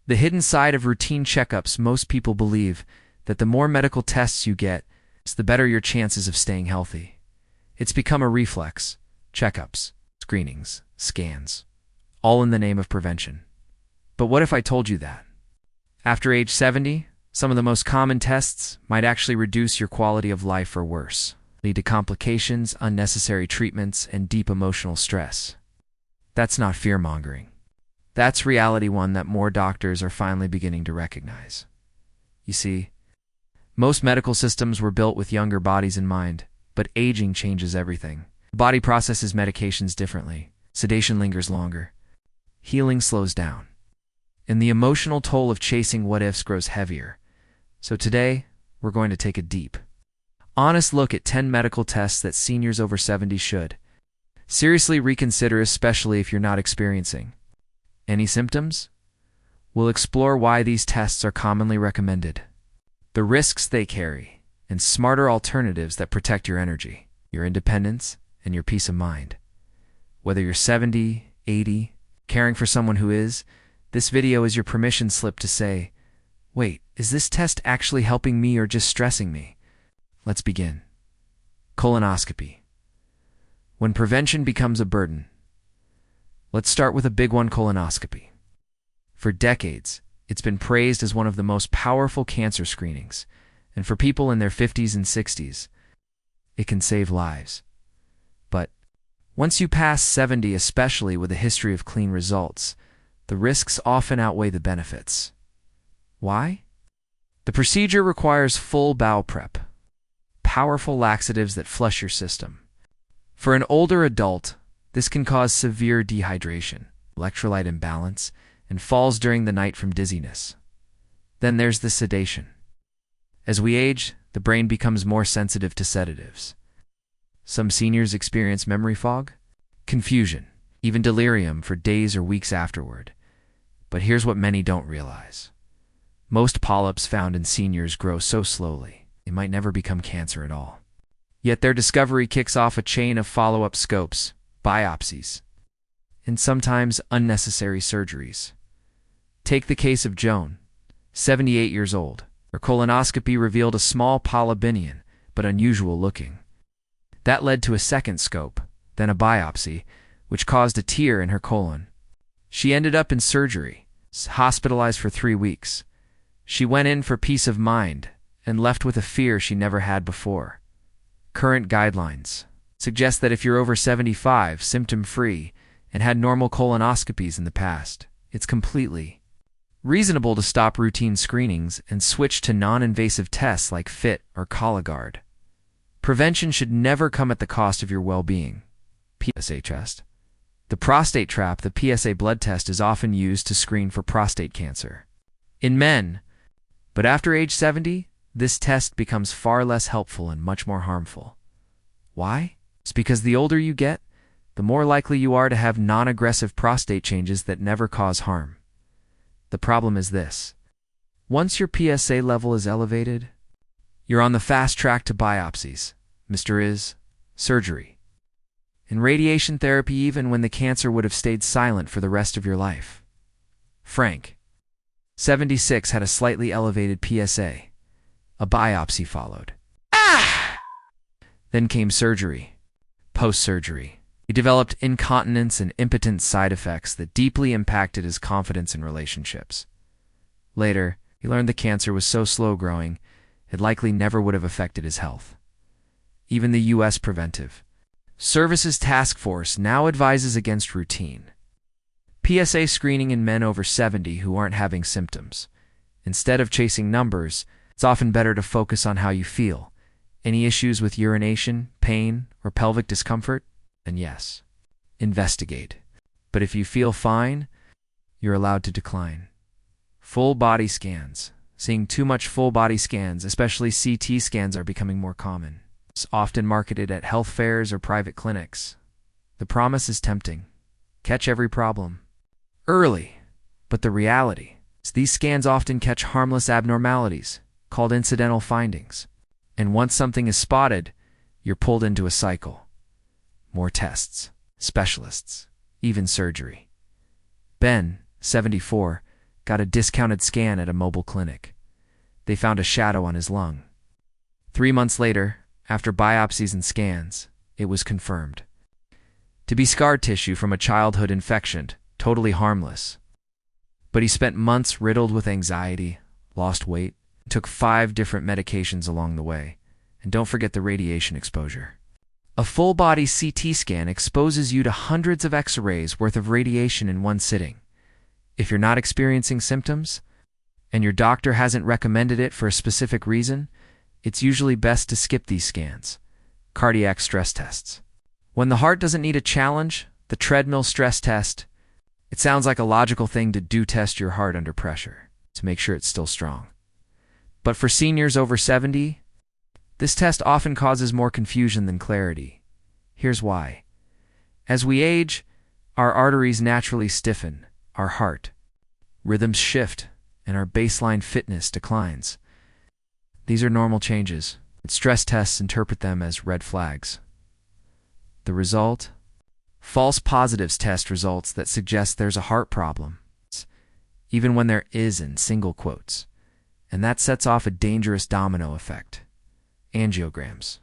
The hidden side of routine checkups: most people believe that the more medical tests you get, the better your chances of staying healthy. It's become a reflex. Checkups, screenings, scans, all in the name of prevention. But what if I told you that after age 70, some of the most common tests might actually reduce your quality of life or worse, lead to complications, unnecessary treatments, and deep emotional stress? That's not fear-mongering. That's reality, one that more doctors are finally beginning to recognize. You see, most medical systems were built with younger bodies in mind, but aging changes everything. The body processes medications differently. Sedation lingers longer. Healing slows down. And the emotional toll of chasing what-ifs grows heavier. So today, we're going to take a deep, honest look at 10 medical tests that seniors over 70 should seriously reconsider, especially if you're not experiencing any symptoms. We'll explore why these tests are commonly recommended, the risks they carry, and smarter alternatives that protect your energy, your independence, and your peace of mind. Whether you're 70, 80, caring for someone who is, this video is your permission slip to say, wait, is this test actually helping me or just stressing me? Let's begin. Colonoscopy. When prevention becomes a burden. Let's start with a big one: colonoscopy. For decades, it's been praised as one of the most powerful cancer screenings, and for people in their 50s and 60s, it can save lives. But once you pass 70, especially with a history of clean results, the risks often outweigh the benefits. Why? The procedure requires full bowel prep, powerful laxatives that flush your system. For an older adult, this can cause severe dehydration, electrolyte imbalance, and falls during the night from dizziness. Then there's the sedation. As we age, the brain becomes more sensitive to sedatives. Some seniors experience memory fog, confusion, even delirium for days or weeks afterward. But here's what many don't realize. Most polyps found in seniors grow so slowly, they might never become cancer at all. Yet their discovery kicks off a chain of follow-up scopes, biopsies, and sometimes unnecessary surgeries. Take the case of Joan, 78 years old. Her colonoscopy revealed a small polyp, but unusual looking. That led to a second scope, then a biopsy, which caused a tear in her colon. She ended up in surgery, hospitalized for 3 weeks. She went in for peace of mind and left with a fear she never had before. Current guidelines suggest that if you're over 75, symptom-free, and had normal colonoscopies in the past, it's completely reasonable to stop routine screenings and switch to non-invasive tests like FIT or Cologuard. Prevention should never come at the cost of your well-being. PSA test. The prostate trap. The PSA blood test is often used to screen for prostate cancer in men, but after age 70, this test becomes far less helpful and much more harmful. Why? It's because the older you get, the more likely you are to have non-aggressive prostate changes that never cause harm. The problem is this: once your PSA level is elevated, you're on the fast track to biopsies, surgery, and radiation therapy, even when the cancer would have stayed silent for the rest of your life. Frank, 76, had a slightly elevated PSA. A biopsy followed. Then came surgery. Post-surgery, he developed incontinence and impotence side effects that deeply impacted his confidence in relationships. Later, he learned the cancer was so slow-growing, it likely never would have affected his health. Even the U.S. Preventive Services Task Force now advises against routine PSA screening in men over 70 who aren't having symptoms. Instead of chasing numbers, it's often better to focus on how you feel. Any issues with urination, pain, or pelvic discomfort? Then yes, investigate. But if you feel fine, you're allowed to decline. Full body scans. Seeing too much full body scans, especially CT scans, are becoming more common. It's often marketed at health fairs or private clinics. The promise is tempting. Catch every problem early. But the reality is these scans often catch harmless abnormalities, called incidental findings. And once something is spotted, you're pulled into a cycle. More tests, specialists, even surgery. Ben, 74, got a discounted scan at a mobile clinic. They found a shadow on his lung. 3 months later, after biopsies and scans, it was confirmed to be scar tissue from a childhood infection, totally harmless. But he spent months riddled with anxiety, lost weight, and took 5 different medications along the way. And don't forget the radiation exposure. A full-body CT scan exposes you to hundreds of X-rays worth of radiation in one sitting. If you're not experiencing symptoms, and your doctor hasn't recommended it for a specific reason, it's usually best to skip these scans. Cardiac stress tests. When the heart doesn't need a challenge, the treadmill stress test, it sounds like a logical thing to do. Test your heart under pressure to make sure it's still strong. But for seniors over 70, this test often causes more confusion than clarity. Here's why. As we age, our arteries naturally stiffen, our heart rhythms shift, and our baseline fitness declines. These are normal changes, but stress tests interpret them as red flags. The result? False positives test results that suggest there's a heart problem, even when there is in single quotes. And that sets off a dangerous domino effect. Angiograms,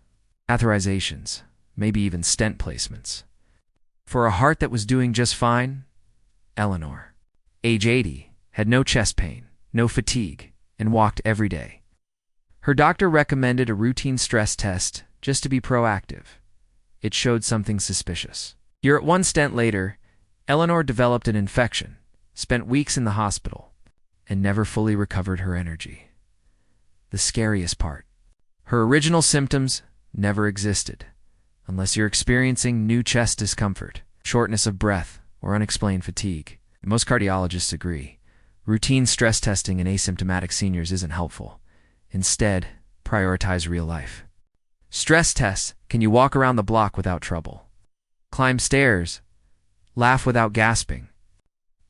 catheterizations, maybe even stent placements. For a heart that was doing just fine, Eleanor, age 80, had no chest pain, no fatigue, and walked every day. Her doctor recommended a routine stress test just to be proactive. It showed something suspicious. You're at 1 stent later, Eleanor developed an infection, spent weeks in the hospital, and never fully recovered her energy. The scariest part, her original symptoms never existed, unless you're experiencing new chest discomfort, shortness of breath, or unexplained fatigue. Most cardiologists agree. Routine stress testing in asymptomatic seniors isn't helpful. Instead, prioritize real life. Stress tests: can you walk around the block without trouble? Climb stairs? Laugh without gasping?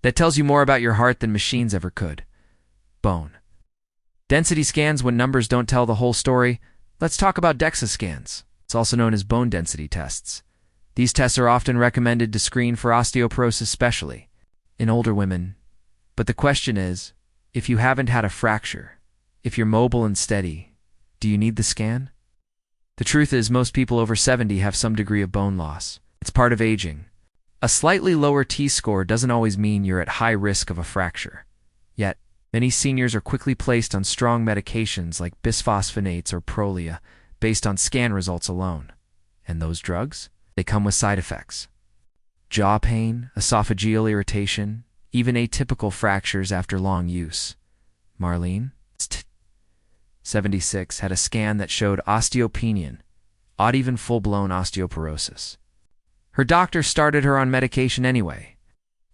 That tells you more about your heart than machines ever could. Bone density scans: when numbers don't tell the whole story. Let's talk about DEXA scans. It's also known as bone density tests. These tests are often recommended to screen for osteoporosis, especially in older women. But the question is, if you haven't had a fracture, if you're mobile and steady, do you need the scan? The truth is, most people over 70 have some degree of bone loss. It's part of aging. A slightly lower T-score doesn't always mean you're at high risk of a fracture. Yet, many seniors are quickly placed on strong medications like bisphosphonates or Prolia based on scan results alone. And those drugs? They come with side effects. Jaw pain, esophageal irritation, even atypical fractures after long use. Marlene, 76, had a scan that showed osteopenia, odd even full-blown osteoporosis. Her doctor started her on medication anyway.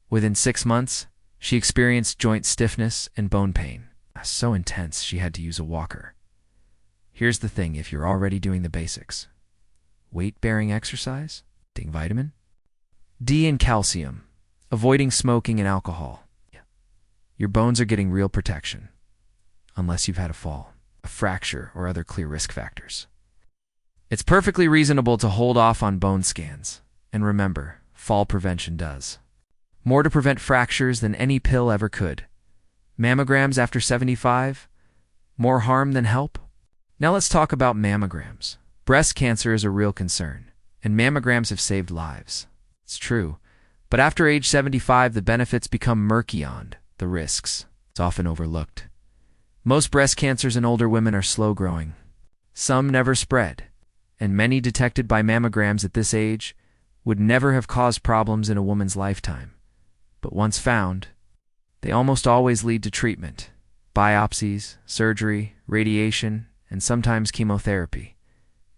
Within 6 months, she experienced joint stiffness and bone pain, so intense she had to use a walker. Here's the thing: if you're already doing the basics, weight-bearing exercise, taking vitamin D and calcium, avoiding smoking and alcohol, your bones are getting real protection, unless you've had a fall, a fracture, or other clear risk factors. It's perfectly reasonable to hold off on bone scans. And remember, fall prevention does more to prevent fractures than any pill ever could. Mammograms after 75? More harm than help? Now let's talk about mammograms. Breast cancer is a real concern, and mammograms have saved lives. It's true, but after age 75, the benefits become murky on the risks. It's often overlooked. Most breast cancers in older women are slow-growing. Some never spread, and many detected by mammograms at this age would never have caused problems in a woman's lifetime. But once found, they almost always lead to treatment, biopsies, surgery, radiation, and sometimes chemotherapy.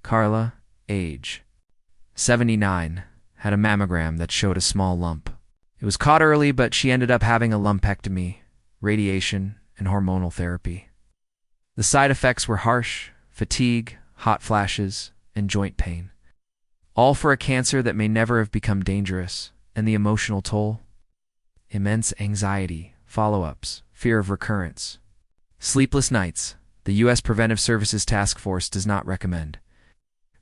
Carla, age 79, had a mammogram that showed a small lump. It was caught early, but she ended up having a lumpectomy, radiation, and hormonal therapy. The side effects were harsh: fatigue, hot flashes, and joint pain. All for a cancer that may never have become dangerous. And the emotional toll? Immense anxiety, follow-ups, fear of recurrence. Sleepless nights. The U.S. Preventive Services Task Force does not recommend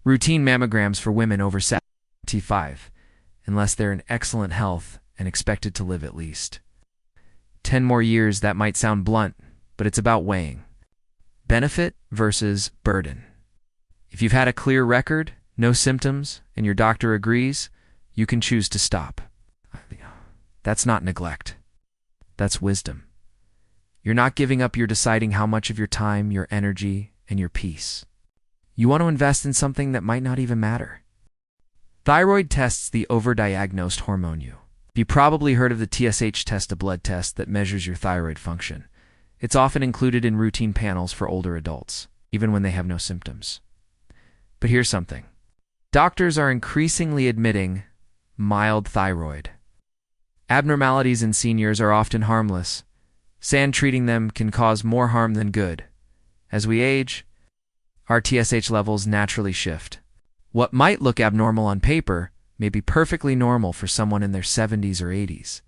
routine mammograms for women over 75, unless they're in excellent health and expected to live at least 10 more years, that might sound blunt, but it's about weighing benefit versus burden. If you've had a clear record, no symptoms, and your doctor agrees, you can choose to stop. That's not neglect. That's wisdom. You're not giving up, you're deciding how much of your time, your energy, and your peace you want to invest in something that might not even matter. Thyroid tests the overdiagnosed hormone you. You probably heard of the TSH test, a blood test that measures your thyroid function. It's often included in routine panels for older adults, even when they have no symptoms. But here's something. Doctors are increasingly admitting mild thyroid abnormalities in seniors are often harmless. Treating them can cause more harm than good. As we age, our TSH levels naturally shift. What might look abnormal on paper may be perfectly normal for someone in their 70s or 80s.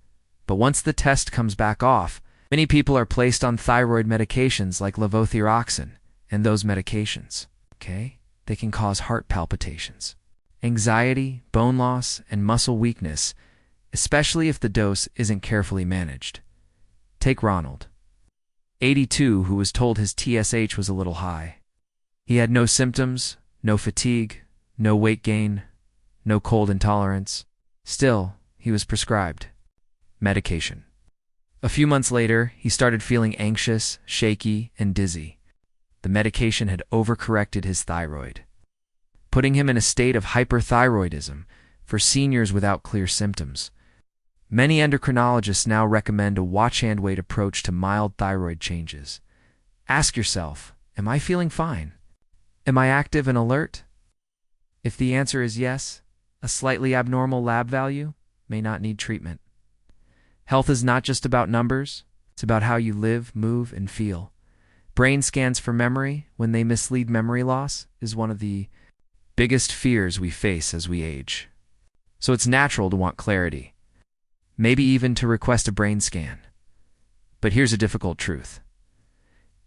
But once the test comes back off, many people are placed on thyroid medications like levothyroxine, and those medications, they can cause heart palpitations, anxiety, bone loss, and muscle weakness, especially if the dose isn't carefully managed. Take Ronald, 82, who was told his TSH was a little high. He had no symptoms, no fatigue, no weight gain, no cold intolerance. Still, he was prescribed medication. A few months later, he started feeling anxious, shaky, and dizzy. The medication had overcorrected his thyroid, putting him in a state of hyperthyroidism for seniors without clear symptoms. Many endocrinologists now recommend a watch-and-wait approach to mild thyroid changes. Ask yourself, am I feeling fine? Am I active and alert? If the answer is yes, a slightly abnormal lab value may not need treatment. Health is not just about numbers, it's about how you live, move, and feel. Brain scans for memory, when they mislead memory loss, is one of the biggest fears we face as we age. So it's natural to want clarity, maybe even to request a brain scan. But here's a difficult truth.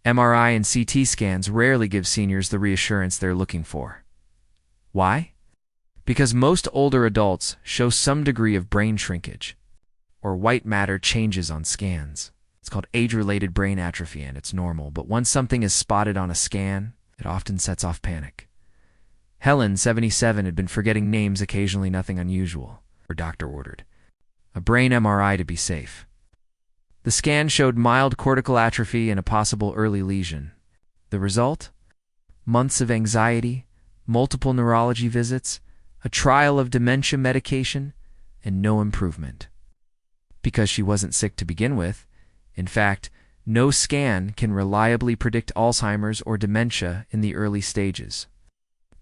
MRI and CT scans rarely give seniors the reassurance they're looking for. Why? Because most older adults show some degree of brain shrinkage, or white matter changes on scans. It's called age-related brain atrophy, and it's normal, but once something is spotted on a scan, it often sets off panic. Helen, 77, had been forgetting names occasionally, nothing unusual. Her doctor ordered a brain MRI to be safe. The scan showed mild cortical atrophy and a possible early lesion. The result? Months of anxiety, multiple neurology visits, a trial of dementia medication, and no improvement. Because she wasn't sick to begin with. In fact, no scan can reliably predict Alzheimer's or dementia in the early stages.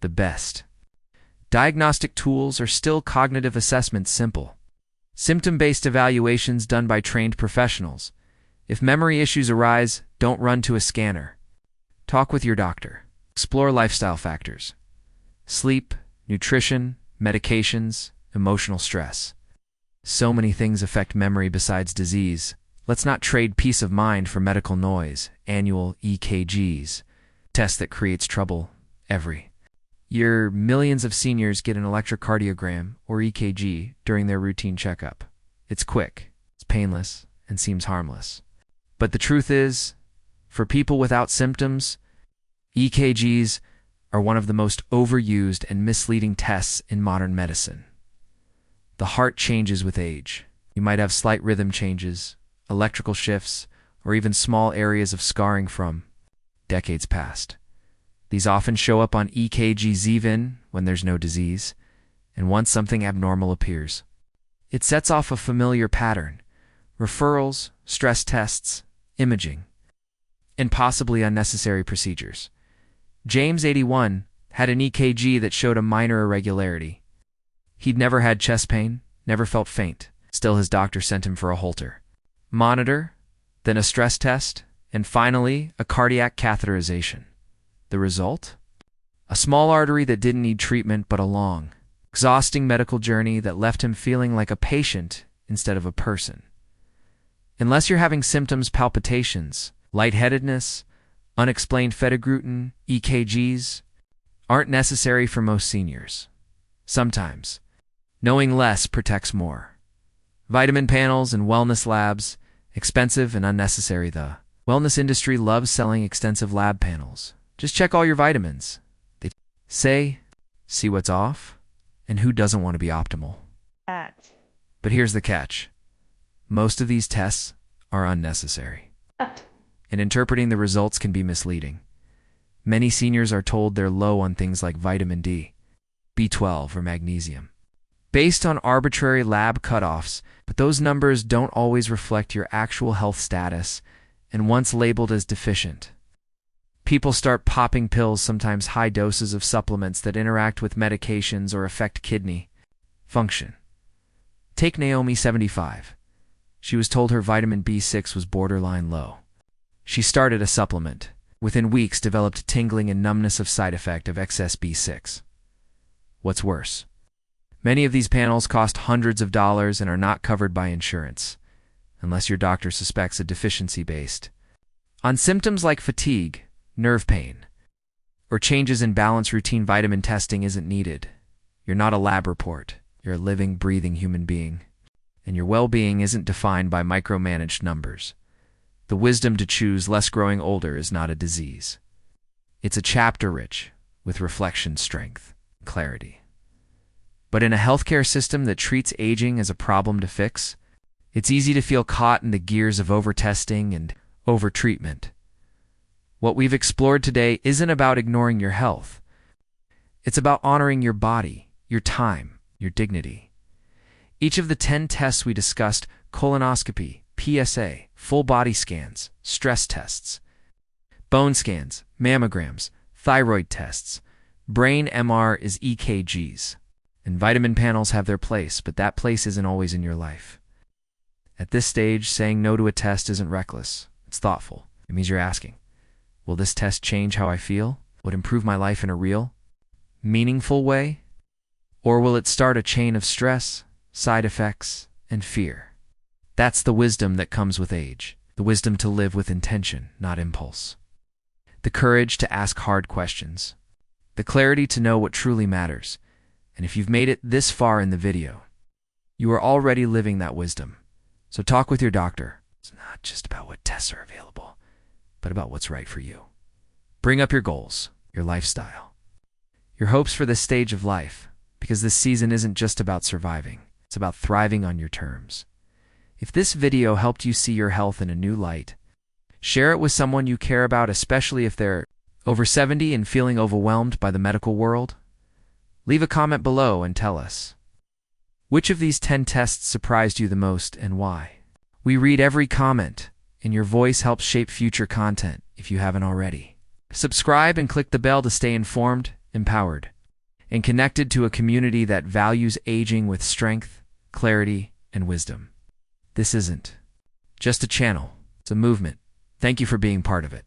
The best diagnostic tools are still cognitive assessments, simple, symptom-based evaluations done by trained professionals. If memory issues arise, don't run to a scanner. Talk with your doctor. Explore lifestyle factors. Sleep, nutrition, medications, emotional stress. So many things affect memory besides disease. Let's not trade peace of mind for medical noise. Annual EKGs, test that creates trouble every year. Millions of seniors get an electrocardiogram or EKG during their routine checkup. It's quick, it's painless, and seems harmless. But the truth is, for people without symptoms, EKGs are one of the most overused and misleading tests in modern medicine. The heart changes with age. You might have slight rhythm changes, electrical shifts, or even small areas of scarring from decades past. These often show up on EKGs even when there's no disease, and once something abnormal appears, it sets off a familiar pattern: referrals, stress tests, imaging, and possibly unnecessary procedures. James, 81, had an EKG that showed a minor irregularity. He'd never had chest pain, never felt faint. Still, his doctor sent him for a Holter monitor, then a stress test, and finally a cardiac catheterization. The result? A small artery that didn't need treatment, but a long, exhausting medical journey that left him feeling like a patient instead of a person. Unless you're having symptoms, palpitations, lightheadedness, unexplained fetagglutinin, EKGs aren't necessary for most seniors. Sometimes, knowing less protects more. Vitamin panels and wellness labs Expensive and unnecessary. The wellness industry loves selling extensive lab panels. Just check all your vitamins. They say, see what's off? And who doesn't want to be optimal? But here's the catch. Most of these tests are unnecessary. And interpreting the results can be misleading. Many seniors are told they're low on things like vitamin D, B12, or magnesium, based on arbitrary lab cutoffs, but those numbers don't always reflect your actual health status, and once labeled as deficient, people start popping pills, sometimes high doses of supplements that interact with medications or affect kidney function. Take Naomi, 75. She was told her vitamin B6 was borderline low. She started a supplement. Within weeks, developed tingling and numbness of side effect of excess B6. What's worse? Many of these panels cost hundreds of dollars and are not covered by insurance, unless your doctor suspects a deficiency based on symptoms like fatigue, nerve pain, or changes in balance. Routine vitamin testing isn't needed. You're not a lab report. You're a living, breathing human being, and your well-being isn't defined by micromanaged numbers. The wisdom to choose less growing older is not a disease. It's a chapter rich with reflection, strength, clarity. But in a healthcare system that treats aging as a problem to fix, it's easy to feel caught in the gears of over-testing and over-treatment. What we've explored today isn't about ignoring your health. It's about honoring your body, your time, your dignity. Each of the 10 tests we discussed, colonoscopy, PSA, full body scans, stress tests, bone scans, mammograms, thyroid tests, brain MR is EKGs, and vitamin panels have their place, but that place isn't always in your life. At this stage, saying no to a test isn't reckless. It's thoughtful. It means you're asking, will this test change how I feel? Will it improve my life in a real, meaningful way? Or will it start a chain of stress, side effects, and fear? That's the wisdom that comes with age, the wisdom to live with intention, not impulse. The courage to ask hard questions, the clarity to know what truly matters. And if you've made it this far in the video, you are already living that wisdom. So talk with your doctor. It's not just about what tests are available, but about what's right for you. Bring up your goals, your lifestyle, your hopes for this stage of life, because this season isn't just about surviving. It's about thriving on your terms. If this video helped you see your health in a new light, share it with someone you care about, especially if they're over 70 and feeling overwhelmed by the medical world. Leave a comment below and tell us, which of these 10 tests surprised you the most and why? We read every comment, and your voice helps shape future content if you haven't already. Subscribe and click the bell to stay informed, empowered, and connected to a community that values aging with strength, clarity, and wisdom. This isn't just a channel, it's a movement. Thank you for being part of it.